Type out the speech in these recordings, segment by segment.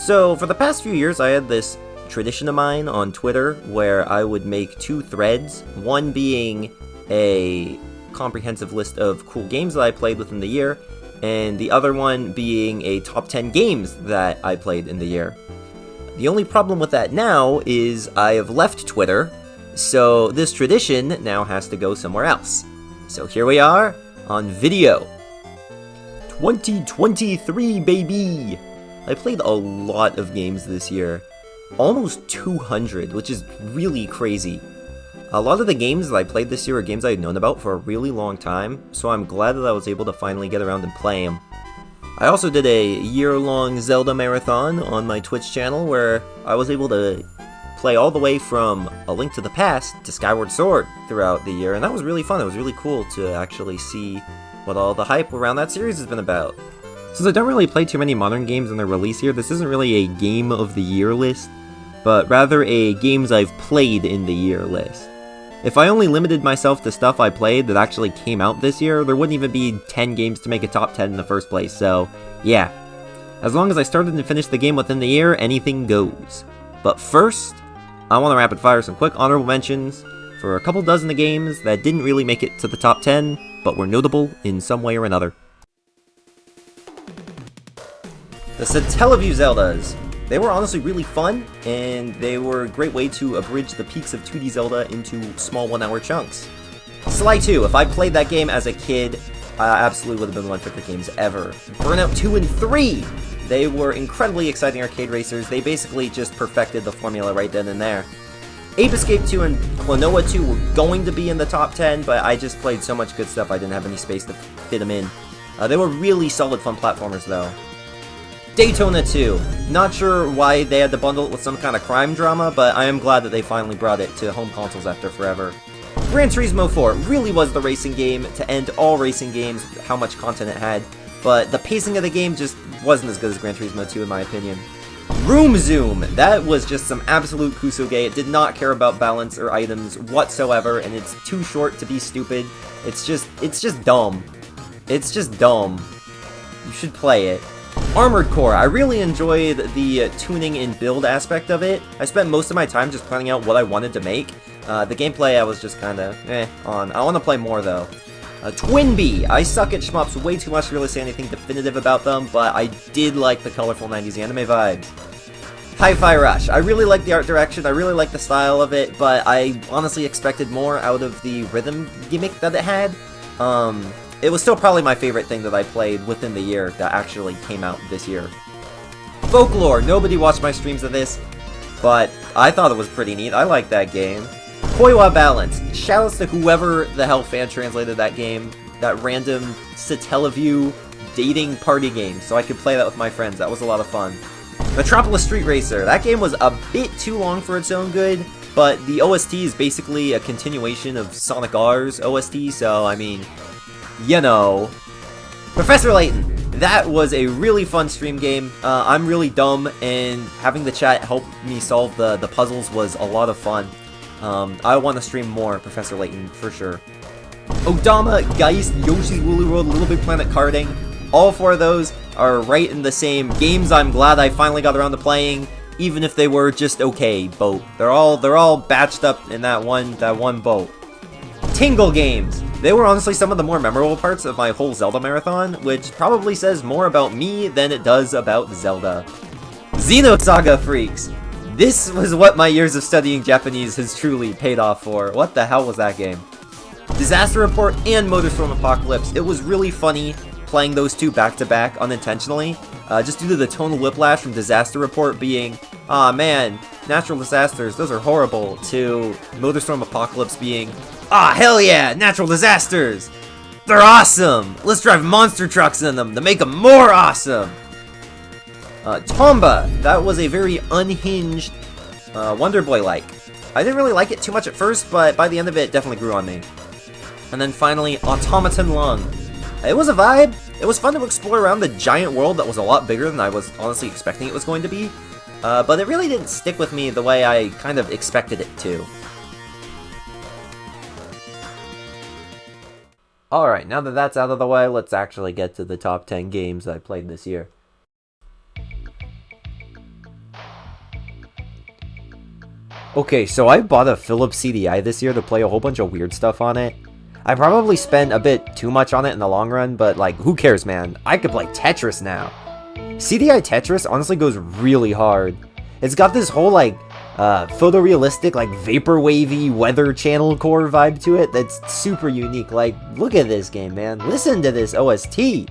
So, for the past few years, I had this tradition of mine on Twitter where I would make two threads, one being a comprehensive list of cool games that I played within the year, and the other one being a top 10 games that I played in the year. The only problem with that now is I have left Twitter, so this tradition now has to go somewhere else. So here we are on video. 2023, baby! I played a lot of games this year. Almost 200, which is really crazy. A lot of the games that I played this year are games I had known about for a really long time, so I'm glad that I was able to finally get around and play them. I also did a year-long Zelda marathon on my Twitch channel where I was able to play all the way from A Link to the Past to Skyward Sword throughout the year, and that was really fun. It was really cool to actually see what all the hype around that series has been about. Since I don't really play too many modern games in their release year, this isn't really a Game of the Year list, but rather a games I've played in the year list. If I only limited myself to stuff I played that actually came out this year, there wouldn't even be 10 games to make a top 10 in the first place, so yeah. As long as I started and finished the game within the year, anything goes. But first, I want to rapid fire some quick honorable mentions for a couple dozen of games that didn't really make it to the top 10, but were notable in some way or another. The Satellaview Zeldas. They were honestly really fun, and they were a great way to abridge the peaks of 2D Zelda into small 1-hour chunks. Sly 2, if I played that game as a kid, absolutely would have been one of my favorite games ever. Burnout 2 and 3! They were incredibly exciting arcade racers. They basically just perfected the formula right then and there. Ape Escape 2 and Klonoa 2 were going to be in the top 10, but I just played so much good stuff I didn't have any space to fit them in. They were really solid fun platformers though. Daytona 2. Not sure why they had to bundle it with some kind of crime drama, but I am glad that they finally brought it to home consoles after forever. Gran Turismo 4 really was the racing game to end all racing games, how much content it had, but the pacing of the game just wasn't as good as Gran Turismo 2 in my opinion. Room Zoom! That was just some absolute kusoge. It did not care about balance or items whatsoever, and it's too short to be stupid. It's just dumb. It's just dumb. You should play it. Armored Core. I really enjoyed the tuning and build aspect of it. I spent most of my time just planning out what I wanted to make. The gameplay I was just kinda on. I want to play more though. Twinbee. I suck at shmups way too much to really say anything definitive about them, but I did like the colorful 90s anime vibes. Hi-Fi Rush. I really like the art direction, I really like the style of it, but I honestly expected more out of the rhythm gimmick that it had. It was still probably my favorite thing that I played within the year that actually came out this year. Folklore. Nobody watched my streams of this, but I thought it was pretty neat. I like that game. Koiwa Balance. Shoutouts to whoever the hell fan translated that game. That random Satellaview dating party game, so I could play that with my friends. That was a lot of fun. Metropolis Street Racer. That game was a bit too long for its own good, but the OST is basically a continuation of Sonic R's OST, so I mean, you know. Professor Layton. That was a really fun stream game. I'm really dumb, and having the chat help me solve the puzzles was a lot of fun. I want to stream more Professor Layton, for sure. Odama, Geist, Yoshi's Woolly World, Little Big Planet Karting. All four of those are right in the same games I'm glad I finally got around to playing, even if they were just okay boat. They're all batched up in that one boat. Tingle games. They were honestly some of the more memorable parts of my whole Zelda marathon, which probably says more about me than it does about Zelda. Xenosaga Freaks. This was what my years of studying Japanese has truly paid off for. What the hell was that game? Disaster Report and Motorstorm Apocalypse. It was really funny playing those two back-to-back unintentionally, just due to the tonal whiplash from Disaster Report being, "Aw man, natural disasters, those are horrible," to Motorstorm Apocalypse being, "Ah, hell yeah, natural disasters! They're awesome! Let's drive monster trucks in them to make them more awesome!" Tomba, that was a very unhinged Wonder Boy-like. I didn't really like it too much at first, but by the end of it, it definitely grew on me. And then finally, Automaton Lung. It was a vibe. It was fun to explore around the giant world that was a lot bigger than I was honestly expecting it was going to be, but it really didn't stick with me the way I kind of expected it to. Alright, now that that's out of the way, let's actually get to the top 10 games I played this year. Okay, so I bought a Philips CDI this year to play a whole bunch of weird stuff on it. I probably spent a bit too much on it in the long run, but like, who cares, man? I could play Tetris now. CDI Tetris honestly goes really hard. It's got this whole like, photorealistic, like vaporwavy weather channel core vibe to it that's super unique. Like, look at this game, man. Listen to this OST.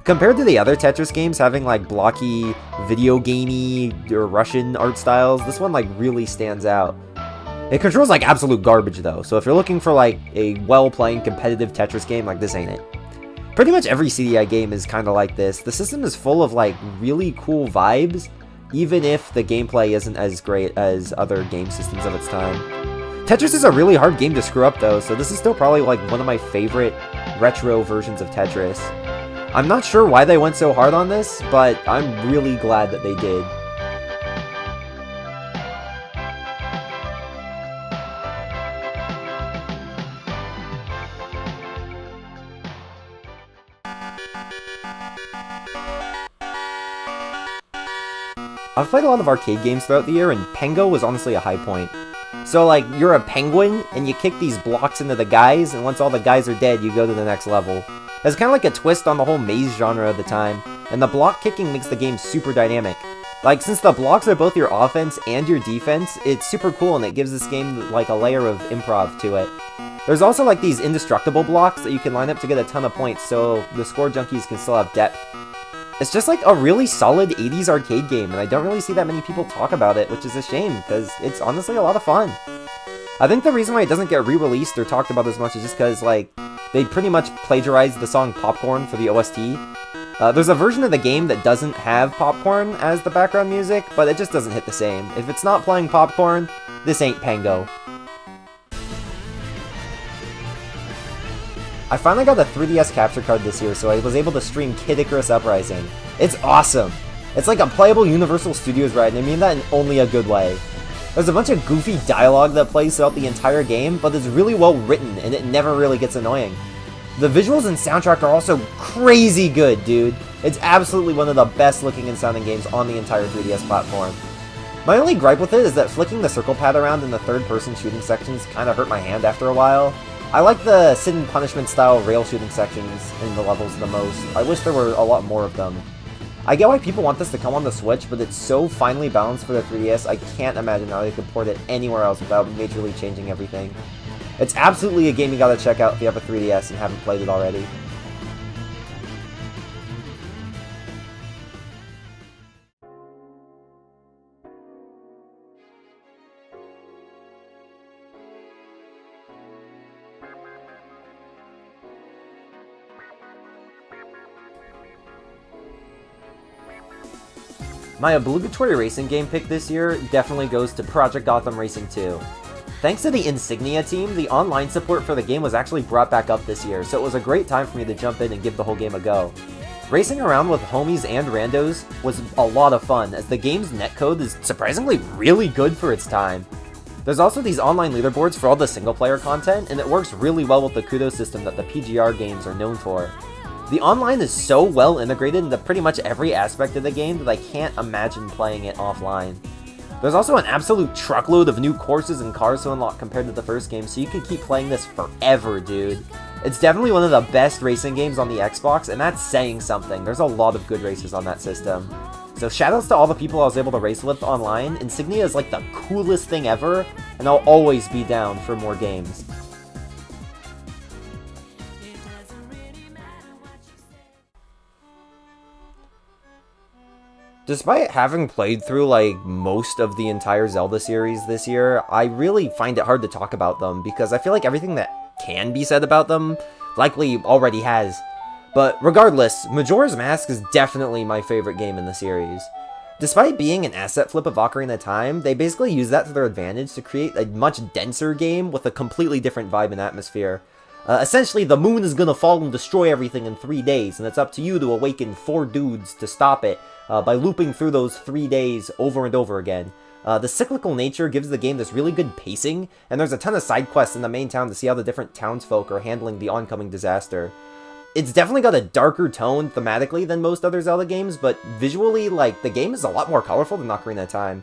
Compared to the other Tetris games having like blocky, video gamey, or Russian art styles, this one like really stands out. It controls like absolute garbage though, so if you're looking for like a well-playing competitive Tetris game, like this ain't it. Pretty much every CDI game is kind of like this. The system is full of like really cool vibes, even if the gameplay isn't as great as other game systems of its time. Tetris is a really hard game to screw up though, so this is still probably like one of my favorite retro versions of Tetris. I'm not sure why they went so hard on this, but I'm really glad that they did. I've played a lot of arcade games throughout the year, and Pengo was honestly a high point. So, like, you're a penguin, and you kick these blocks into the guys, and once all the guys are dead, you go to the next level. It's kind of like a twist on the whole maze genre of the time, and the block kicking makes the game super dynamic. Like, since the blocks are both your offense and your defense, it's super cool, and it gives this game, like, a layer of improv to it. There's also, like, these indestructible blocks that you can line up to get a ton of points, so the score junkies can still have depth. It's just, like, a really solid 80s arcade game, and I don't really see that many people talk about it, which is a shame, because it's honestly a lot of fun. I think the reason why it doesn't get re-released or talked about as much is just because, like, they pretty much plagiarized the song Popcorn for the OST. There's a version of the game that doesn't have Popcorn as the background music, but it just doesn't hit the same. If it's not playing Popcorn, this ain't Pengo. I finally got a 3DS capture card this year, so I was able to stream Kid Icarus Uprising. It's awesome! It's like a playable Universal Studios ride, and I mean that in only a good way. There's a bunch of goofy dialogue that plays throughout the entire game, but it's really well written, and it never really gets annoying. The visuals and soundtrack are also crazy good, dude. It's absolutely one of the best looking and sounding games on the entire 3DS platform. My only gripe with it is that flicking the circle pad around in the third-person shooting sections kinda hurt my hand after a while. I like the Sin and Punishment style rail shooting sections in the levels the most. I wish there were a lot more of them. I get why people want this to come on the Switch, but it's so finely balanced for the 3DS, I can't imagine how they could port it anywhere else without majorly changing everything. It's absolutely a game you gotta check out if you have a 3DS and haven't played it already. My obligatory racing game pick this year definitely goes to Project Gotham Racing 2. Thanks to the Insignia team, the online support for the game was actually brought back up this year, so it was a great time for me to jump in and give the whole game a go. Racing around with homies and randos was a lot of fun, as the game's netcode is surprisingly really good for its time. There's also these online leaderboards for all the single-player content, and it works really well with the kudo system that the PGR games are known for. The online is so well integrated into pretty much every aspect of the game that I can't imagine playing it offline. There's also an absolute truckload of new courses and cars to unlock compared to the first game, so you can keep playing this forever, dude. It's definitely one of the best racing games on the Xbox, and that's saying something. There's a lot of good races on that system. So shoutouts to all the people I was able to race with online. Insignia is like the coolest thing ever, and I'll always be down for more games. Despite having played through, like, most of the entire Zelda series this year, I really find it hard to talk about them, because I feel like everything that can be said about them likely already has. But regardless, Majora's Mask is definitely my favorite game in the series. Despite being an asset flip of Ocarina of Time, they basically use that to their advantage to create a much denser game with a completely different vibe and atmosphere. Essentially, the moon is gonna fall and destroy everything in 3 days, and it's up to you to awaken 4 dudes to stop it by looping through those 3 days over and over again. The cyclical nature gives the game this really good pacing, and there's a ton of side quests in the main town to see how the different townsfolk are handling the oncoming disaster. It's definitely got a darker tone thematically than most other Zelda games, but visually, like, the game is a lot more colorful than Ocarina of Time.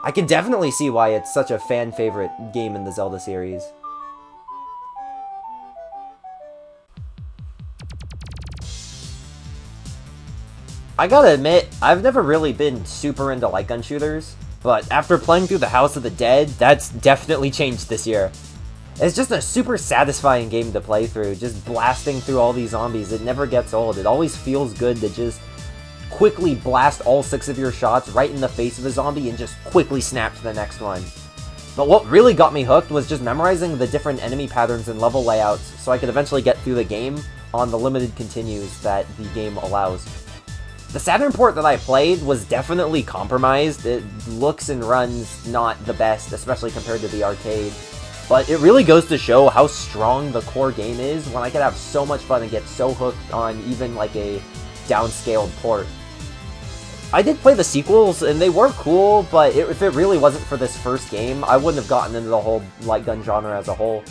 I can definitely see why it's such a fan favorite game in the Zelda series. I gotta admit, I've never really been super into light gun shooters, but after playing through the House of the Dead, that's definitely changed this year. It's just a super satisfying game to play through, just blasting through all these zombies. It never gets old. It always feels good to just quickly blast all 6 of your shots right in the face of a zombie and just quickly snap to the next one. But what really got me hooked was just memorizing the different enemy patterns and level layouts so I could eventually get through the game on the limited continues that the game allows. The Saturn port that I played was definitely compromised. It looks and runs not the best, especially compared to the arcade. But it really goes to show how strong the core game is when I could have so much fun and get so hooked on even like a downscaled port. I did play the sequels, and they were cool, but if it really wasn't for this first game, I wouldn't have gotten into the whole light gun genre as a whole.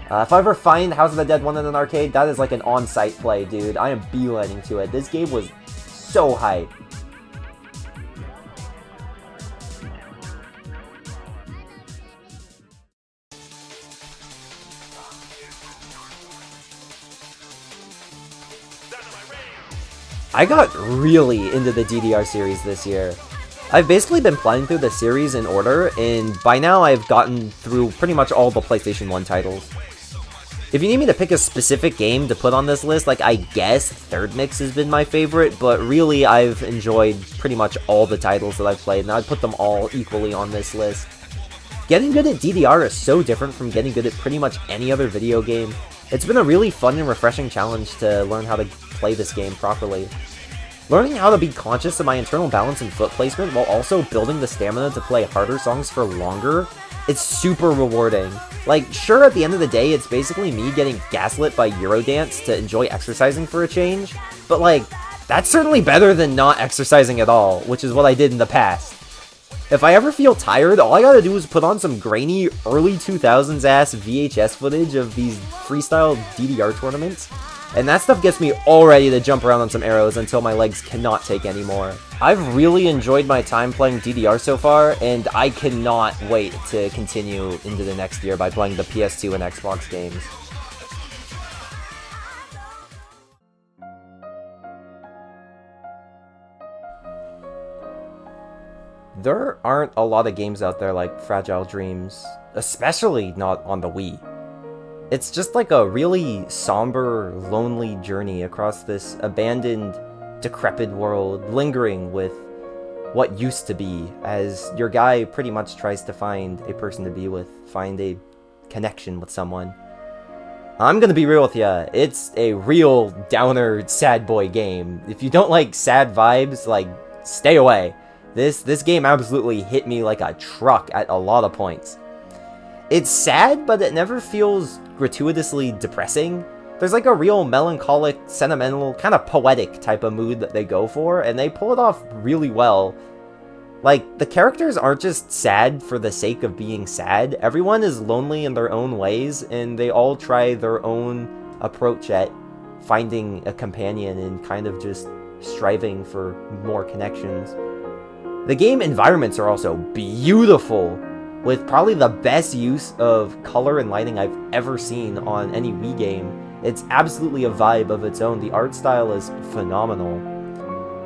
If I ever find House of the Dead 1 in an arcade, that is like an on-site play, dude. I am beelining to it. This game was so hype. I got really into the DDR series this year. I've basically been playing through the series in order, and by now I've gotten through pretty much all the PlayStation 1 titles. If you need me to pick a specific game to put on this list, like, I guess Third Mix has been my favorite, but really I've enjoyed pretty much all the titles that I've played, and I'd put them all equally on this list. Getting good at DDR is so different from getting good at pretty much any other video game. It's been a really fun and refreshing challenge to learn how to play this game properly. Learning how to be conscious of my internal balance and foot placement while also building the stamina to play harder songs for longer, it's super rewarding. Like, sure, at the end of the day, it's basically me getting gaslit by Eurodance to enjoy exercising for a change, but like, that's certainly better than not exercising at all, which is what I did in the past. If I ever feel tired, all I gotta do is put on some grainy, early 2000s ass VHS footage of these freestyle DDR tournaments, and that stuff gets me all ready to jump around on some arrows until my legs cannot take anymore. I've really enjoyed my time playing DDR so far, and I cannot wait to continue into the next year by playing the PS2 and Xbox games. There aren't a lot of games out there like Fragile Dreams, especially not on the Wii. It's just like a really somber, lonely journey across this abandoned, decrepit world, lingering with what used to be, as your guy pretty much tries to find a person to be with, find a connection with someone. I'm gonna be real with ya, it's a real downer, sad boy game. If you don't like sad vibes, like, stay away. This game absolutely hit me like a truck at a lot of points. It's sad, but it never feels gratuitously depressing. There's like a real melancholic, sentimental, kind of poetic type of mood that they go for, and they pull it off really well. Like, the characters aren't just sad for the sake of being sad. Everyone is lonely in their own ways, and they all try their own approach at finding a companion and kind of just striving for more connections. The game environments are also beautiful, with probably the best use of color and lighting I've ever seen on any Wii game. It's absolutely a vibe of its own. The art style is phenomenal.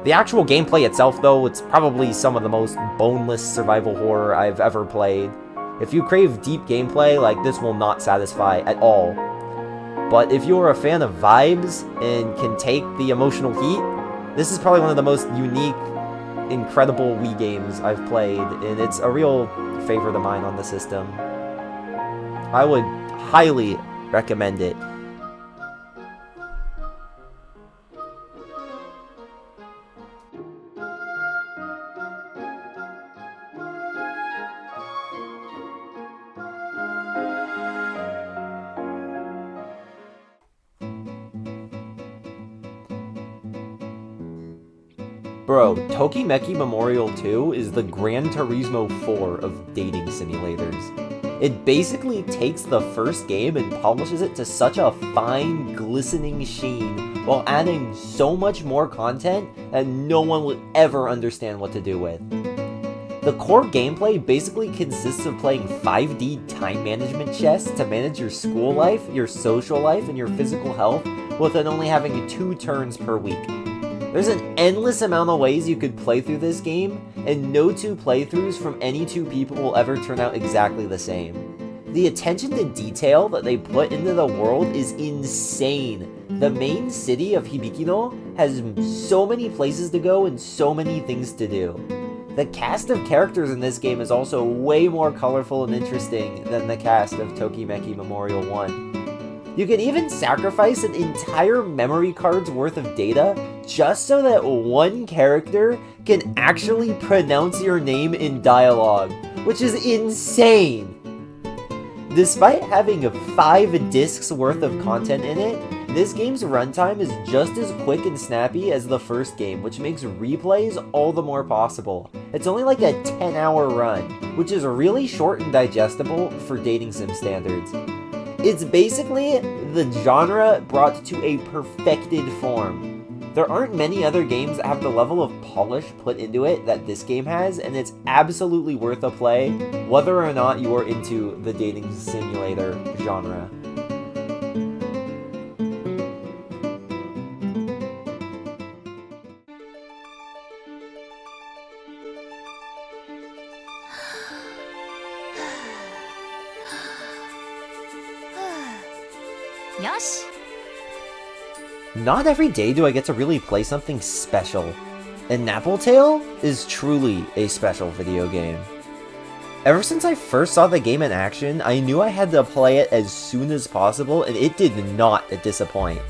The actual gameplay itself, though, it's probably some of the most boneless survival horror I've ever played. If you crave deep gameplay, like, this will not satisfy at all. But if you're a fan of vibes and can take the emotional heat, this is probably one of the most unique, incredible Wii games I've played, and it's a real favorite of mine on the system. I would highly recommend it. Bro, Tokimeki Memorial 2 is the Gran Turismo 4 of dating simulators. It basically takes the first game and polishes it to such a fine, glistening sheen, while adding so much more content that no one would ever understand what to do with. The core gameplay basically consists of playing 5D time management chess to manage your school life, your social life, and your physical health, within only having 2 turns per week. There's an endless amount of ways you could play through this game, and no 2 playthroughs from any 2 people will ever turn out exactly the same. The attention to detail that they put into the world is insane. The main city of Hibikino has so many places to go and so many things to do. The cast of characters in this game is also way more colorful and interesting than the cast of Tokimeki Memorial 1. You can even sacrifice an entire memory card's worth of data just so that one character can actually pronounce your name in dialogue, which is insane! Despite having 5 discs worth of content in it, this game's runtime is just as quick and snappy as the first game, which makes replays all the more possible. It's only like a 10-hour run, which is really short and digestible for dating sim standards. It's basically the genre brought to a perfected form. There aren't many other games that have the level of polish put into it that this game has, and it's absolutely worth a play, whether or not you are into the dating simulator genre. Yosh. Not every day do I get to really play something special, and Nappletail is truly a special video game. Ever since I first saw the game in action, I knew I had to play it as soon as possible, and it did not disappoint.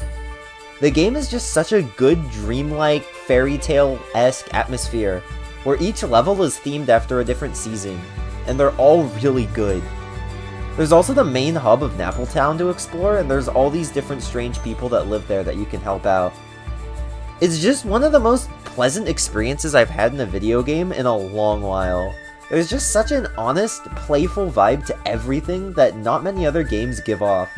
The game is just such a good dreamlike, fairy tale-esque atmosphere, where each level is themed after a different season, and they're all really good. There's also the main hub of Nappletown to explore, and there's all these different strange people that live there that you can help out. It's just one of the most pleasant experiences I've had in a video game in a long while. There's just such an honest, playful vibe to everything that not many other games give off.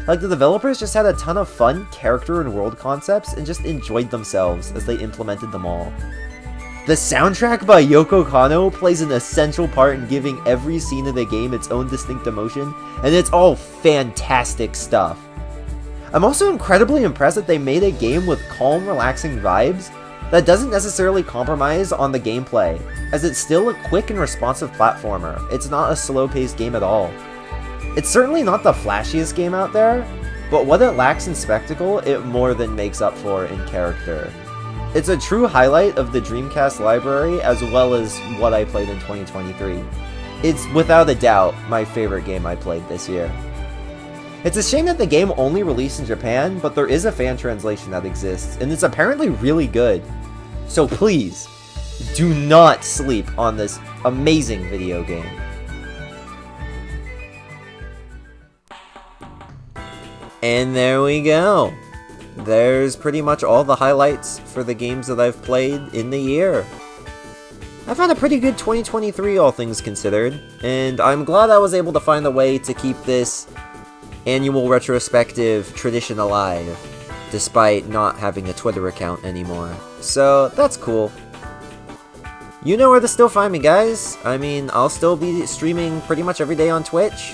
Like, the developers just had a ton of fun character and world concepts and just enjoyed themselves as they implemented them all. The soundtrack by Yoko Kanno plays an essential part in giving every scene of the game its own distinct emotion, and it's all fantastic stuff. I'm also incredibly impressed that they made a game with calm, relaxing vibes that doesn't necessarily compromise on the gameplay, as it's still a quick and responsive platformer. It's not a slow-paced game at all. It's certainly not the flashiest game out there, but what it lacks in spectacle, it more than makes up for in character. It's a true highlight of the Dreamcast library, as well as what I played in 2023. It's without a doubt my favorite game I played this year. It's a shame that the game only released in Japan, but there is a fan translation that exists, and it's apparently really good. So please, do not sleep on this amazing video game. And there we go. There's pretty much all the highlights for the games that I've played in the year. I've had a pretty good 2023, all things considered, and I'm glad I was able to find a way to keep this annual retrospective tradition alive, despite not having a Twitter account anymore. So, that's cool. You know where to still find me, guys. I mean, I'll still be streaming pretty much every day on Twitch.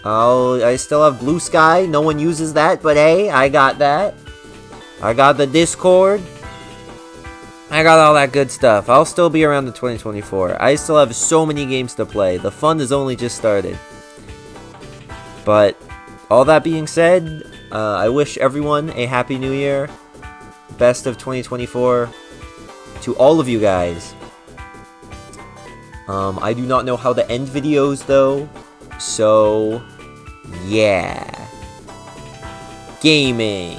I still have Blue Sky. No one uses that, but hey, I got that. I got the Discord. I got all that good stuff. I'll still be around in 2024. I still have so many games to play. The fun has only just started. But, all that being said, I wish everyone a Happy New Year. Best of 2024 to all of you guys. I do not know how to end videos, though. So, yeah. Gaming.